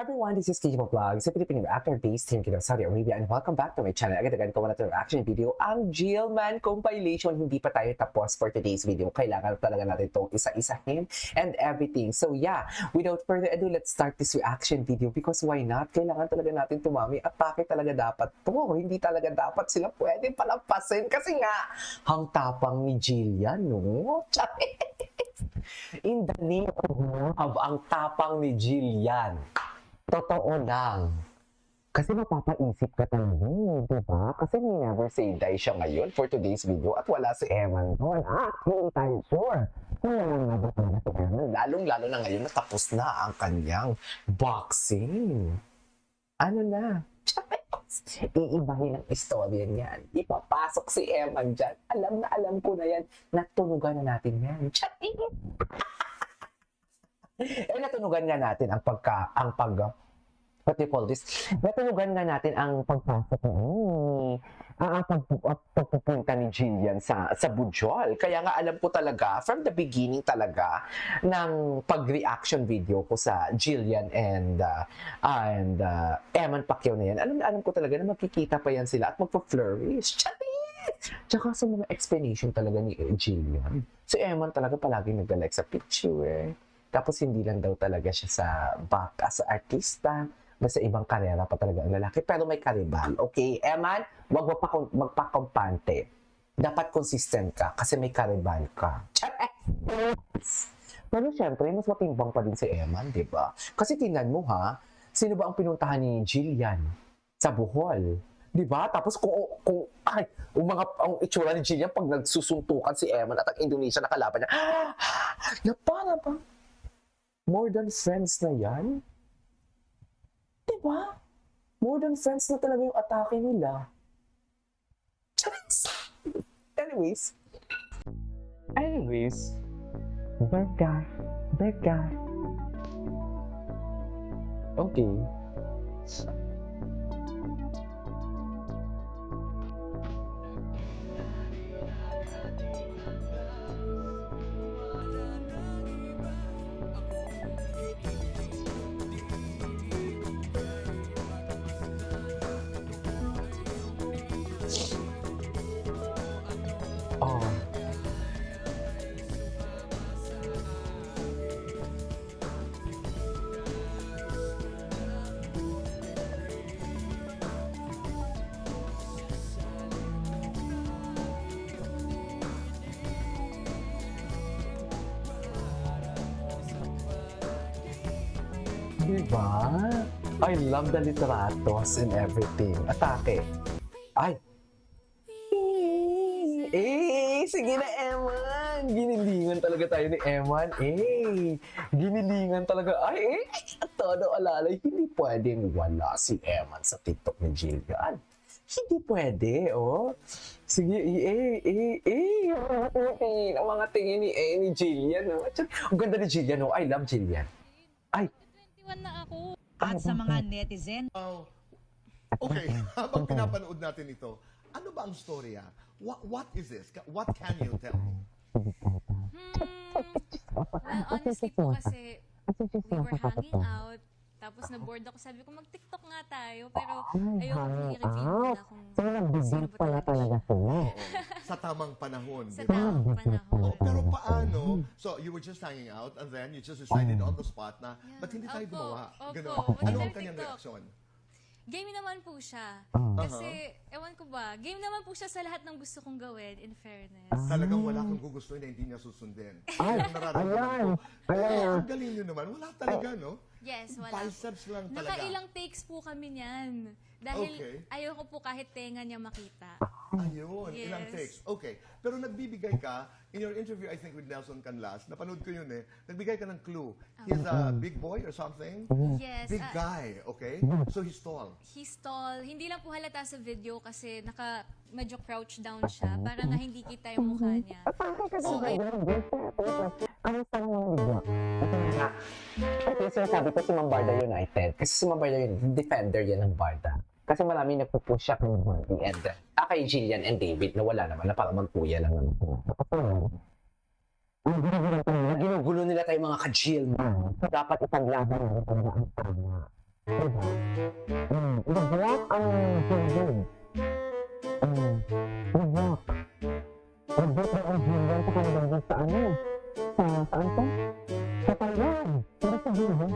Everyone, this is Kijibo Vlog, sa Filipino actor based here in Saudi Arabia, and welcome back to my channel. Agad-agad ko na ito reaction video, ang Jailman compilation. Hindi pa tayo tapos for today's video. Kailangan talaga natin itong isa-isahin and everything. So yeah, without further ado, let's start this reaction video because why not? Kailangan talaga natin tumami at bakit talaga dapat to? Hindi talaga dapat sila pwede palampasin kasi nga, ang tapang ni Jillian, no? In the name of ang tapang ni Jillian. Totoo lang. Kasi mapapaisip ka talaga, di ba? Kasi may never say die siya ngayon for today's video at wala si Eman doon. Hindi tayo sure. Wala nga ba talaga si Eman? Lalong-lalo na ngayon natapos na ang kanyang boxing. Ano na? Iibahin ang istorya niyan. Ipapasok si Eman dyan. Alam na alam ko na yan. Natunugan na natin yan. Natunugan nga natin ang what do you call this? Natunugan nga natin ang pagpasok pagpupunta ni Jillian sa Bujol. Kaya nga alam ko talaga, from the beginning talaga, ng pag-reaction video ko sa Jillian and Eman Pacquiao na yan, alam ko talaga na magkikita pa yan sila at magpa-flourish. Tsaka sa mga explanation talaga ni Jillian, si Eman talaga palagi nag-like sa picture. Tapos hindi lang daw talaga siya sa back as artista, basta ibang karera pa talaga ang lalaki. Pero may karibal, okay? Eman, wag magpakumpante. Dapat consistent ka kasi may karibal ka. Pero syempre, mas matimbang pa din si Eman, di ba? Kasi tingnan mo ha, sino ba ang pinuntahan ni Jillian sa Bohol? Di ba? Tapos ang itsura ni Jillian pag nagsusuntukan si Eman at ang Indonesia nakalaban niya, na para ba? More than friends na yan? Diba? More than friends na talaga yung atake nila. Anyways. Berga. Okay. Oh. Diba? I love the literatos and everything. Atake. Ay! Sige na, Eman! Ginilingan talaga tayo ni Eman. Ginilingan talaga. Todo alalay. Hindi pwedeng wala si Eman sa TikTok ni Jillian. Hindi pwede, oh. Sige, ang mga tingin ni Jillian, oh. Ang ganda ni Jillian, oh. I love Jillian. Ay! 21 na ako. At sa mga netizen. Okay, habang pinapanood natin ito, ano ba ang storya? What is this? What can you tell me? Well, honestly po kasi we were hanging out. Tapos na-bored ako. Sabi ko, mag-TikTok nga tayo. Pero ayoko i-reveal na kung sino ba talaga Oo, sa tamang panahon, sa di ba? tamang panahon. Pero paano? So, you were just hanging out and then you just decided on the spot na, ba't hindi tayo Opo, gumawa? opo. Ganon. Pati Ano tayo ang kanyang TikTok. reaksyon? Game naman po siya. Kasi, ewan ko ba, game naman po siya sa lahat ng gusto kong gawin, in fairness. Talagang wala kang gugustuhin na hindi niya susundin. Ang nararamdaman ko. Ang galing nyo naman. Wala talaga, no? Yes, wala. Biceps lang talaga. Nakailang takes po kami niyan. Dahil Okay. ayoko po kahit tenga niya makita. Ayun, ilang Yes. takes. Okay. Pero nagbibigay ka, in your interview, I think, with Nelson Canlas, napanood ko yun nagbigay ka ng clue. He's a big boy or something? Yes. Big guy, okay? So he's tall. He's tall. Hindi lang po halata sa video kasi medyo crouch down siya para nga hindi kita yung mukha niya. Kamusta naman bigla? Ito yung sinasabi ko si Mambarda United. Kasi si Mambarda United, defender yan ng Barda. Kasi marami nagpupush siya kay Marty and kay Jillian and David na wala naman na para magkuya lang naman. Ginugulo nila tayo mga ka-Jill. Dapat ipaglaban natin talaga ang tama. Diba? Nag-block ang Jingle. Nag-block. Nag-block na ang Jingle sa kanilang sa ano? Saan to? Sa Taiwan. Pero sa Jingle.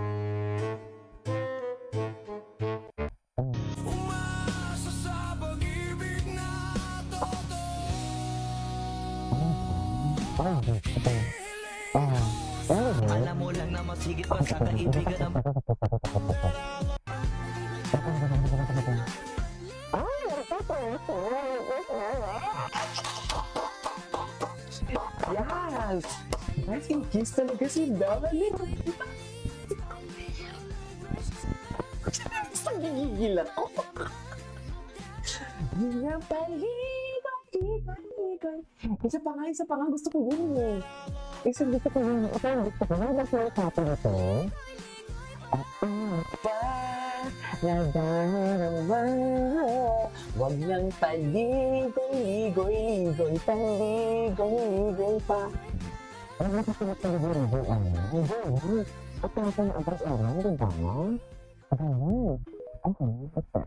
Alam mo lang na mas higit pa sa kaibigan ang Yes! Blessing kiss talaga si Dali. Basta gigigil ako. Yung paligo-igoy-igoy. Isa pa nga, gusto ko yun eh. Gusto ko yun. Gusto ko yun. Mas may kapo nito. Pa, nadarama. Huwag niyang paligoy-igoy-igoy. Paligoy-igoy pa. Ang nakasunod sa libo-libo ano? At tapos ang abras-aram, diba? Ganyan. Okay, basta.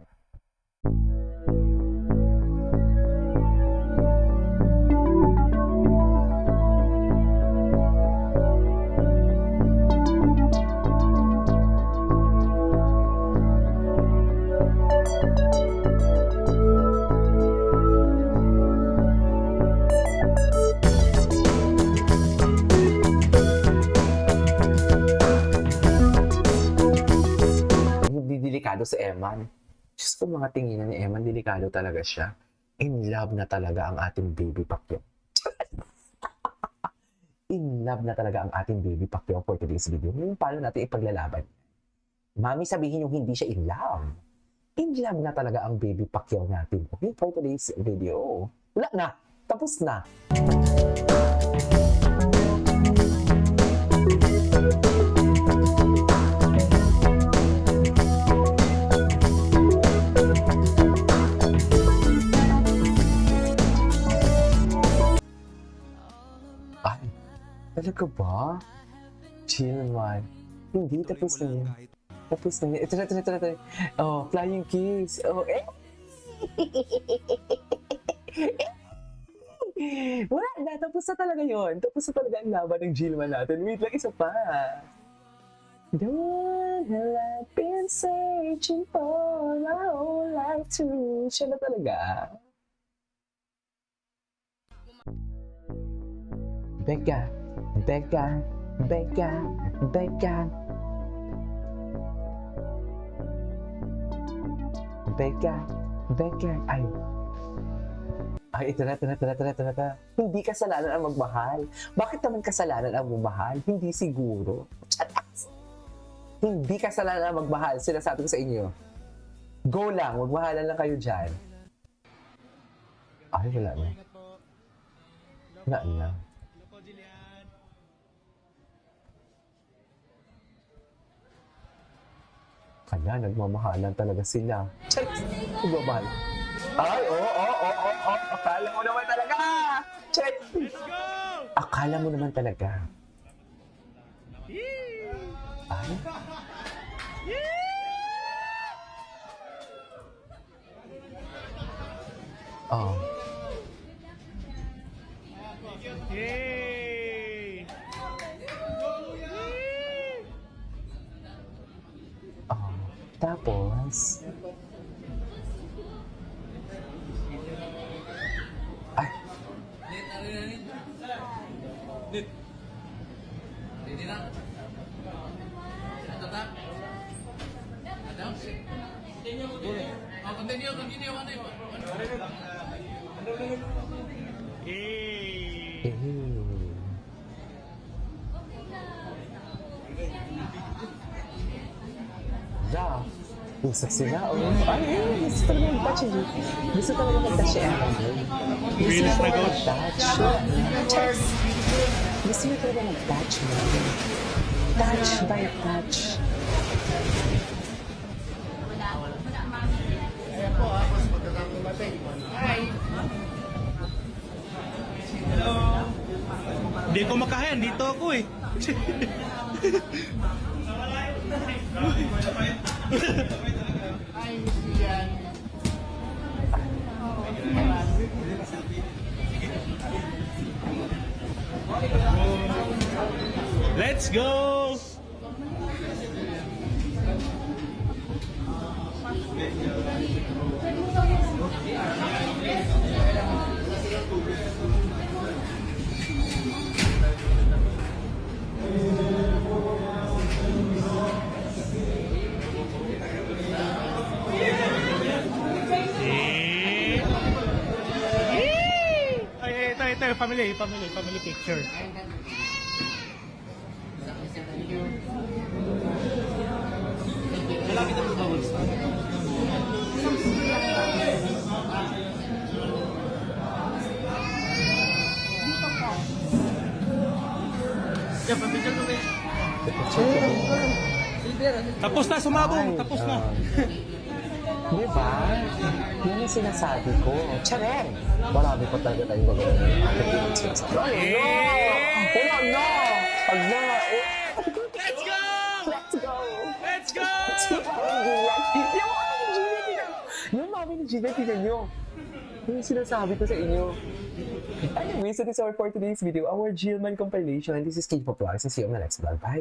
Delikado si Eman. Diyos ko, mga tinginan ni Eman, delikado talaga siya. In love na talaga ang ating baby Pacquiao. In love na talaga ang ating baby Pacquiao for today's video. Yung paano natin ipaglalaban. Mami, sabihin yung hindi siya in love. In love na talaga ang baby Pacquiao natin. Okay, for today's video. Wala na. Tapos na. Ay, talaga ba? Chill man. Hindi, tapos na yun. Tapos na yun. Ito. Oh, flying kiss. Oh, eh. Wala na, tapos na talaga yun. Tapos na talaga ang laban ng Gilman natin. Wait lang, isa pa. The one who I've been searching for my whole life too. Siya na talaga. Becca, Becca, Becca, Becca. Becca, Becca. Ay, ito na. Hindi kasalanan ang magmahal. Bakit naman kasalanan ang magmahal? Hindi siguro. Hindi kasalanan ang magmahal. Sinasabi ko sa inyo. Go lang. Magmahalan lang kayo dyan. Ay, wala na. Wala na. Kaya nagmamahalan talaga sila. Check! Nagmamahal. Ay, akala mo naman talaga! Check! Let's go! Akala mo naman talaga. Ay? Oh. Yay! Oh. Tapos... Ay! Yay! Eh. Yeah. Isak sila. Oh. Ay, gusto talaga mag-touch eh. Gusto talaga mag-touch si Aaron. Bilis na coach. Touch. Gusto niya talaga mag-touch mo. Touch by touch. Hindi ko makahayan, dito ako eh. Let's go! Ay, ito, family picture. Tapos na, sumabong. Tapos na. Di ba? Yan ang sinasabi ko. Chareng! Marami pa talaga tayong gagawin ng ating sinasabi. Ay, no! Wala na! Pag na! Let's go! Let's go! Let's go! Yung mami ni Gina, tingnan nyo. Yung sinasabi ko sa inyo. Anyway, so this is our for today's video, our Gilman compilation. And this is Kate Poplar. See you on the next vlog. Bye!